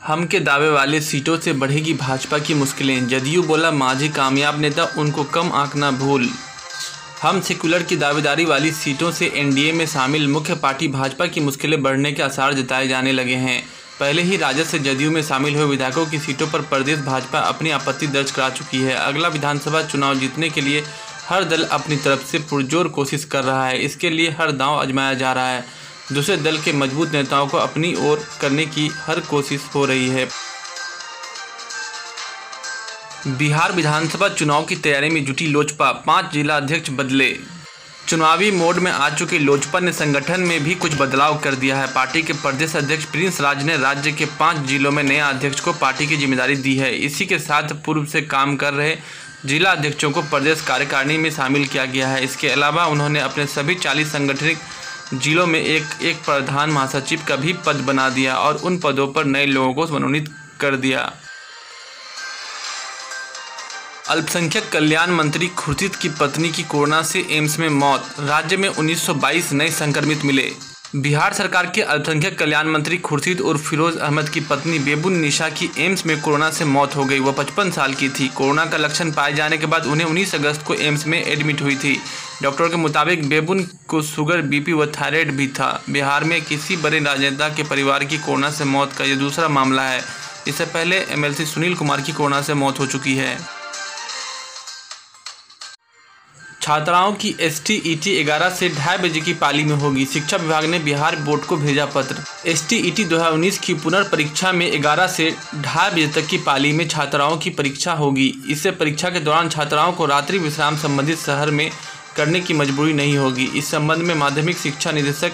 हम के दावे वाले सीटों से बढ़ेगी भाजपा की मुश्किलें। जदयू बोला मांझी कामयाब नेता, उनको कम आंकना भूल। हम सेक्युलर की दावेदारी वाली सीटों से एनडीए में शामिल मुख्य पार्टी भाजपा की मुश्किलें बढ़ने के आसार जताए जाने लगे हैं। पहले ही राजद से जदयू में शामिल हुए विधायकों की सीटों पर प्रदेश भाजपा अपनी आपत्ति दर्ज करा चुकी है। अगला विधानसभा चुनाव जीतने के लिए हर दल अपनी तरफ से पुरजोर कोशिश कर रहा है। इसके लिए हर दांव आजमाया जा रहा है। दूसरे दल के मजबूत नेताओं को अपनी ओर करने की हर कोशिश हो रही है। बिहार विधानसभा चुनाव की तैयारी में जुटी लोजपा, 5 जिला अध्यक्ष बदले। चुनावी मोड में आ चुके लोजपा ने संगठन में भी कुछ बदलाव कर दिया है। पार्टी के प्रदेश अध्यक्ष प्रिंस राज ने राज्य के 5 जिलों में नए अध्यक्ष को पार्टी की जिम्मेदारी दी है। इसी के साथ पूर्व से काम कर रहे जिला अध्यक्षों को प्रदेश कार्यकारिणी में शामिल किया गया है। इसके अलावा उन्होंने अपने सभी 40 संगठनिक जिलों में एक प्रधान महासचिव का भी पद बना दिया और उन पदों पर नए लोगों को मनोनीत कर दिया। अल्पसंख्यक कल्याण मंत्री खुर्शीद की पत्नी की कोरोना से एम्स में मौत। राज्य में 1922 नए संक्रमित मिले। बिहार सरकार के अल्पसंख्यक कल्याण मंत्री खुर्शीद उर्फ फिरोज अहमद की पत्नी बेबुन निशा की एम्स में कोरोना से मौत हो गई। वह 55 साल की थी। कोरोना का लक्षण पाए जाने के बाद उन्हें 19 अगस्त को एम्स में एडमिट हुई थी। डॉक्टरों के मुताबिक बेबुन को शुगर, बीपी व थायराइड भी था। बिहार में किसी बड़े राजनेता के परिवार की कोरोना से मौत का यह दूसरा मामला है। इससे पहले एमएलसी सुनील कुमार की कोरोना से मौत हो चुकी है। छात्राओं की एसटीईटी 11 से 2:30 बजे की पाली में होगी। शिक्षा विभाग ने बिहार बोर्ड को भेजा पत्र। एसटीईटी 2019 की पुनर्परीक्षा में 11 से 2:30 बजे तक की पाली में छात्राओं की परीक्षा होगी। इससे परीक्षा के दौरान छात्राओं को रात्रि विश्राम संबंधित शहर में करने की मजबूरी नहीं होगी। इस संबंध में माध्यमिक शिक्षा निदेशक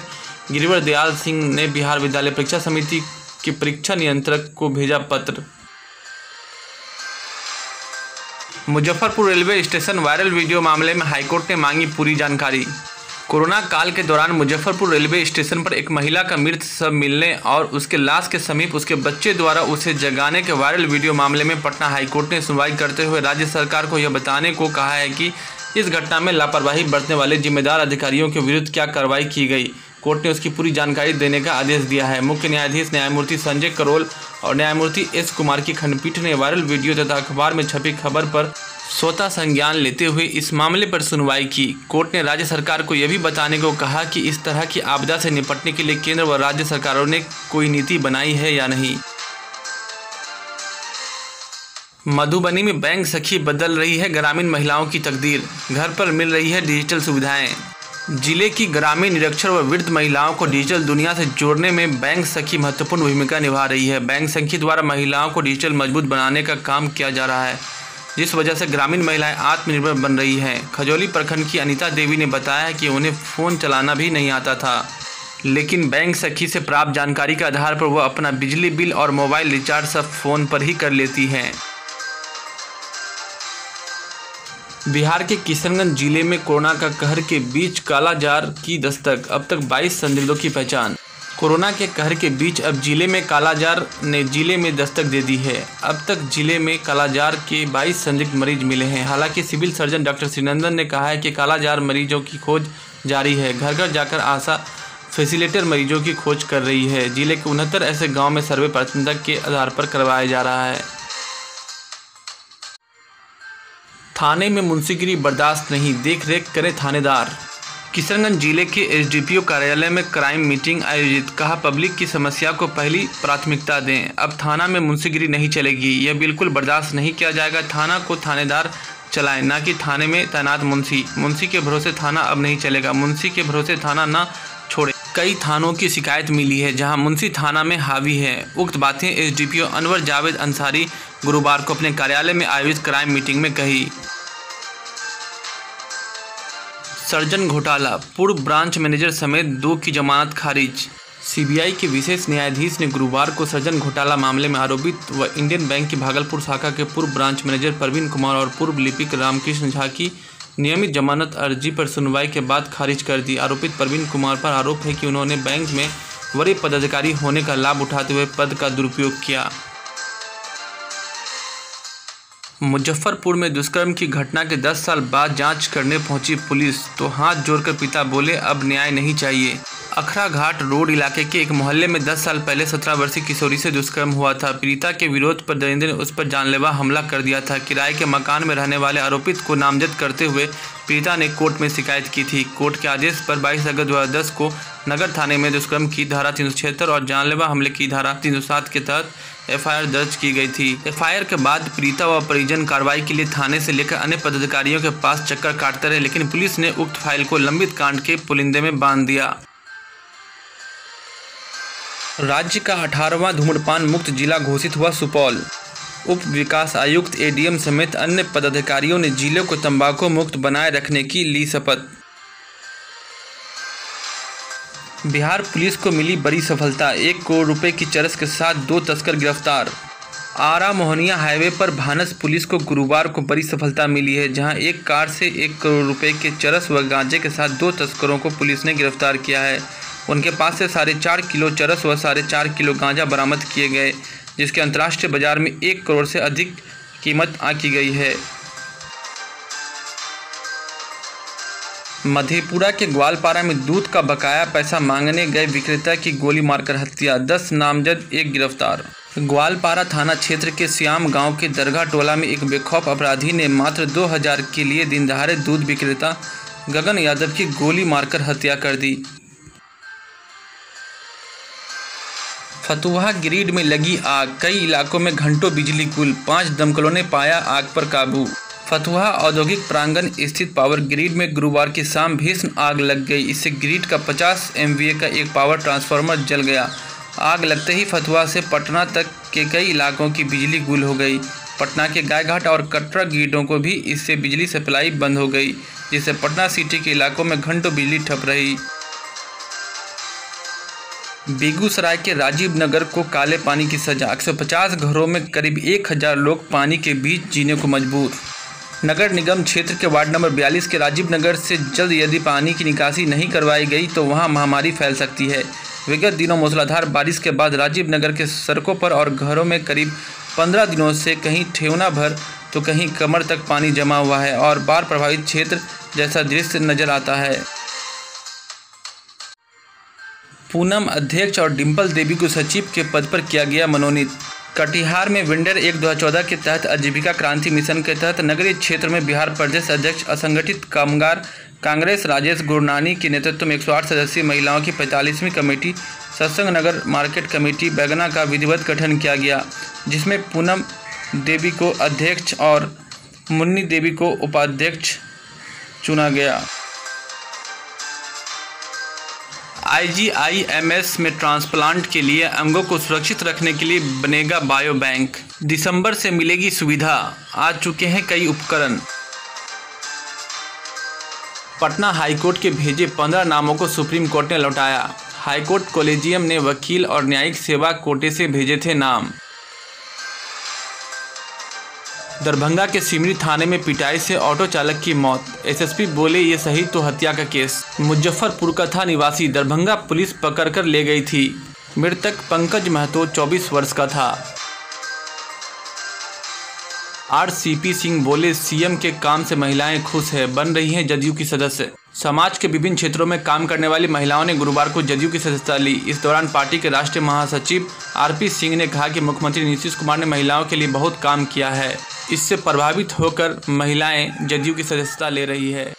गिरिवर दयाल सिंह ने बिहार विद्यालय परीक्षा समिति के परीक्षा नियंत्रक को भेजा पत्र। Muzaffarpur railway station viral video मामले में हाईकोर्ट ने मांगी पूरी जानकारी। कोरोना काल के दौरान मुजफ्फरपुर रेलवे स्टेशन पर एक महिला का मृत शव मिलने और उसके लाश के समीप उसके बच्चे द्वारा उसे जगाने के वायरल वीडियो मामले में पटना हाईकोर्ट ने सुनवाई करते हुए राज्य सरकार को यह बताने को कहा है कि इस घटना में लापरवाही बरतने वाले जिम्मेदार अधिकारियों के विरुद्ध क्या कार्रवाई की गई। कोर्ट ने उसकी पूरी जानकारी देने का आदेश दिया है। मुख्य न्यायाधीश न्यायमूर्ति संजय करोल और न्यायमूर्ति एस कुमार की खंडपीठ ने वायरल वीडियो तथा अखबार में छपी खबर पर स्वतः संज्ञान लेते हुए इस मामले पर सुनवाई की। कोर्ट ने राज्य सरकार को यह भी बताने को कहा कि इस तरह की आपदा से निपटने के लिए केंद्र व राज्य सरकारों ने कोई नीति बनाई है या नहीं। मधुबनी में बैंक सखी बदल रही है ग्रामीण महिलाओं की तकदीर। घर पर मिल रही है डिजिटल सुविधाएं। जिले की ग्रामीण निरक्षर व वृद्ध महिलाओं को डिजिटल दुनिया से जोड़ने में बैंक सखी महत्वपूर्ण भूमिका निभा रही है। बैंक सखी द्वारा महिलाओं को डिजिटल मजबूत बनाने का काम किया जा रहा है, जिस वजह से ग्रामीण महिलाएं आत्मनिर्भर बन रही हैं। खजौली प्रखंड की अनीता देवी ने बताया कि उन्हें फ़ोन चलाना भी नहीं आता था, लेकिन बैंक सखी से प्राप्त जानकारी के आधार पर वह अपना बिजली बिल और मोबाइल रिचार्ज सब फ़ोन पर ही कर लेती हैं। बिहार के किशनगंज जिले में कोरोना का कहर के बीच कालाजार की दस्तक। अब तक 22 संदिग्धों की पहचान। कोरोना के कहर के बीच अब जिले में कालाजार ने जिले में दस्तक दे दी है। अब तक जिले में कालाजार के 22 संदिग्ध मरीज मिले हैं। हालांकि सिविल सर्जन डॉक्टर श्रीनंदन ने कहा है कि कालाजार मरीजों की खोज जारी है। घर घर जाकर आशा फैसिलिटेटर मरीजों की खोज कर रही है। जिले के 69 ऐसे गाँव में सर्वे प्राथमिकता के आधार पर करवाया जा रहा है। थाने में मुंशीगिरी बर्दाश्त नहीं, देख रेख करे थानेदार। किशनगंज जिले के एसडीपीओ कार्यालय में क्राइम मीटिंग आयोजित। कहा पब्लिक की समस्या को पहली प्राथमिकता दें। अब थाना में मुंशीगिरी नहीं चलेगी, यह बिल्कुल बर्दाश्त नहीं किया जाएगा। थाना को थानेदार चलाएं, ना कि थाने में तैनात मुंशी। मुंशी के भरोसे थाना अब नहीं चलेगा, मुंशी के भरोसे थाना ना छोड़े। कई थानों की शिकायत मिली है जहां मुंशी थाना में हावी है। उक्त बातें एसडीपीओ अनवर जावेद अंसारी गुरुवार को अपने कार्यालय में आयोजित क्राइम मीटिंग में कही। सर्जन घोटाला, पूर्व ब्रांच मैनेजर समेत 2 की जमानत खारिज। सीबीआई के विशेष न्यायाधीश ने गुरुवार को सर्जन घोटाला मामले में आरोपित व इंडियन बैंक की भागलपुर शाखा के पूर्व ब्रांच मैनेजर प्रवीण कुमार और पूर्व लिपिक रामकृष्ण झा की नियमित जमानत अर्जी पर सुनवाई के बाद खारिज कर दी। आरोपित प्रवीण कुमार पर आरोप है कि उन्होंने बैंक में वरीय पदाधिकारी होने का लाभ उठाते हुए पद का दुरुपयोग किया। मुजफ्फरपुर में दुष्कर्म की घटना के 10 साल बाद जांच करने पहुंची पुलिस, तो हाथ जोड़कर पिता बोले अब न्याय नहीं चाहिए। अखरा घाट रोड इलाके के एक मोहल्ले में 10 साल पहले 17 वर्षीय किशोरी से दुष्कर्म हुआ था। पीड़िता के विरोध पर दरिंदे ने उस पर जानलेवा हमला कर दिया था। किराए के मकान में रहने वाले आरोपित को नामजद करते हुए पीड़िता ने कोर्ट में शिकायत की थी। कोर्ट के आदेश पर 22 अगस्त 2010 को नगर थाने में दुष्कर्म की धारा 376 और जानलेवा हमले की धारा 307 के तहत एफआईआर दर्ज की गई थी। एफआईआर के बाद पीड़िता व परिजन कार्रवाई के लिए थाने से लेकर अन्य पदाधिकारियों के पास चक्कर काटते रहे, लेकिन पुलिस ने उक्त फाइल को लंबित कांड के पुलिंदे में बांध दिया। राज्य का 18वां धूम्रपान मुक्त जिला घोषित हुआ सुपौल। उप विकास आयुक्त एडीएम समेत अन्य पदाधिकारियों ने जिले को तंबाकू मुक्त बनाए रखने की ली शपथ। बिहार पुलिस को मिली बड़ी सफलता, 1 करोड़ रुपए की चरस के साथ 2 तस्कर गिरफ्तार। आरा मोहनिया हाईवे पर भानस पुलिस को गुरुवार को बड़ी सफलता मिली है, जहां एक कार से 1 करोड़ रुपए के चरस व गांजे के साथ 2 तस्करों को पुलिस ने गिरफ्तार किया है। उनके पास से 4.5 किलो चरस व 4.5 किलो गांजा बरामद किए गए, जिसके अंतर्राष्ट्रीय बाजार में 1 करोड़ से अधिक कीमत आंकी गई है। मधेपुरा के ग्वालपारा में दूध का बकाया पैसा मांगने गए विक्रेता की गोली मारकर हत्या, 10 नामजद 1 गिरफ्तार। ग्वालपारा थाना क्षेत्र के श्याम गांव के दरगाह टोला में एक बेखौफ अपराधी ने मात्र 2000 के लिए दिन दहाड़े दूध विक्रेता गगन यादव की गोली मारकर हत्या कर दी। फतुहा ग्रिड में लगी आग, कई इलाकों में घंटों बिजली गुल, 5 दमकलों ने पाया आग पर काबू। फतुहा औद्योगिक प्रांगण स्थित पावर ग्रिड में गुरुवार की शाम भीषण आग लग गई। इससे ग्रिड का 50 MVA का एक पावर ट्रांसफार्मर जल गया। आग लगते ही फतुहा से पटना तक के कई इलाकों की बिजली गुल हो गई। पटना के गायघाट और कटरा ग्रिडों को भी इससे बिजली सप्लाई बंद हो गई, जिससे पटना सिटी के इलाकों में घंटों बिजली ठप रही। बेगूसराय के राजीव नगर को काले पानी की सजा, 150 घरों में करीब 1000 लोग पानी के बीच जीने को मजबूर। नगर निगम क्षेत्र के वार्ड नंबर 42 के राजीव नगर से जल्द यदि पानी की निकासी नहीं करवाई गई तो वहां महामारी फैल सकती है। विगत दिनों मूसलाधार बारिश के बाद राजीव नगर के सड़कों पर और घरों में करीब 15 दिनों से कहीं ठेवना भर तो कहीं कमर तक पानी जमा हुआ है और बाढ़ प्रभावित क्षेत्र जैसा दृश्य नजर आता है। पूनम अध्यक्ष और डिंपल देवी को सचिव के पद पर किया गया मनोनीत। कटिहार में विंडर 1-2014 के तहत आजीविका क्रांति मिशन के तहत नगरीय क्षेत्र में बिहार प्रदेश अध्यक्ष असंगठित कामगार कांग्रेस राजेश गुरनानी के नेतृत्व में 108 सदस्यीय महिलाओं की 45वीं कमेटी सत्संग नगर मार्केट कमेटी बैगना का विधिवत गठन किया गया, जिसमें पूनम देवी को अध्यक्ष और मुन्नी देवी को उपाध्यक्ष चुना गया। IGIMS में ट्रांसप्लांट के लिए अंगों को सुरक्षित रखने के लिए बनेगा बायो बैंक। दिसंबर से मिलेगी सुविधा, आ चुके हैं कई उपकरण। पटना हाईकोर्ट के भेजे 15 नामों को सुप्रीम कोर्ट ने लौटाया। हाईकोर्ट कॉलेजियम ने वकील और न्यायिक सेवा कोटे से भेजे थे नाम। दरभंगा के सिमरी थाने में पिटाई से ऑटो चालक की मौत, SSP बोले ये सही तो हत्या का केस। मुजफ्फरपुर का था निवासी, दरभंगा पुलिस पकड़कर ले गई थी। मृतक पंकज महतो 24 वर्ष का था। RCP सिंह बोले CM के काम से महिलाएं खुश है, बन रही हैं जदयू की सदस्य। समाज के विभिन्न क्षेत्रों में काम करने वाली महिलाओं ने गुरुवार को जदयू की सदस्यता ली। इस दौरान पार्टी के राष्ट्रीय महासचिव RP सिंह ने कहा कि मुख्यमंत्री नीतीश कुमार ने महिलाओं के लिए बहुत काम किया है। इससे प्रभावित होकर महिलाएं जदयू की सदस्यता ले रही है।